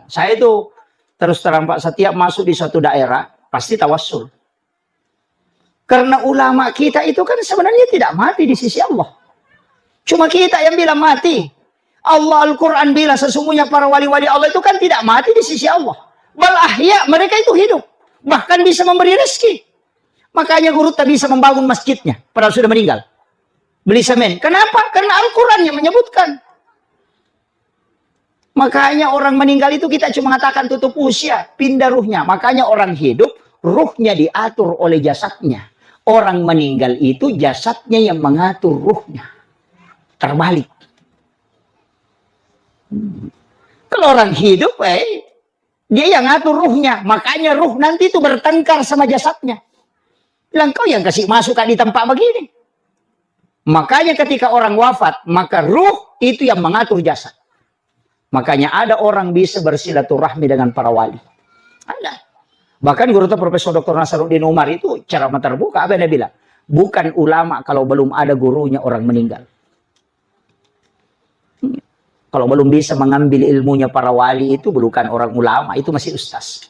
Saya itu terus terang Pak, setiap masuk di suatu daerah pasti tawassul. Karena ulama kita itu kan sebenarnya tidak mati di sisi Allah. Cuma kita yang bilang mati. Allah Al-Quran bilang sesungguhnya para wali-wali Allah itu kan tidak mati di sisi Allah. Balahya, mereka itu hidup. Bahkan bisa memberi rezeki. Makanya guru tak bisa membangun masjidnya. Padahal sudah meninggal. Beli semen. Kenapa? Karena Al-Quran yang menyebutkan. Makanya orang meninggal itu kita cuma mengatakan tutup usia. Pindah ruhnya. Makanya orang hidup, ruhnya diatur oleh jasadnya. Orang meninggal itu jasadnya yang mengatur ruhnya. Terbalik. Kalau orang hidup, dia yang ngatur ruhnya. Makanya ruh nanti itu bertengkar sama jasadnya. Bilang, kau yang kasih masuk di tempat begini. Makanya ketika orang wafat, maka ruh itu yang mengatur jasad. Makanya ada orang bisa bersilaturahmi dengan para wali. Ada. Bahkan guru Profesor Dr. Nasaruddin Umar itu cara terbuka apa yang dia bilang? Bukan ulama kalau belum ada gurunya orang meninggal. Kalau belum bisa mengambil ilmunya para wali itu bukan orang ulama, itu masih ustaz.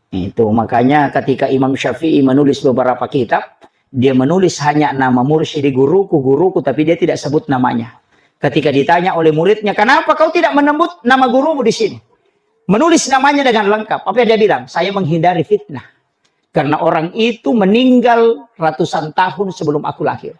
Itu makanya ketika Imam Syafi'i menulis beberapa kitab, dia menulis hanya nama mursyidi guruku, tapi dia tidak sebut namanya. Ketika ditanya oleh muridnya, kenapa kau tidak menyebut nama gurumu di sini? Menulis namanya dengan lengkap. Apa yang dia bilang? Saya menghindari fitnah. Karena orang itu meninggal ratusan tahun sebelum aku lahir.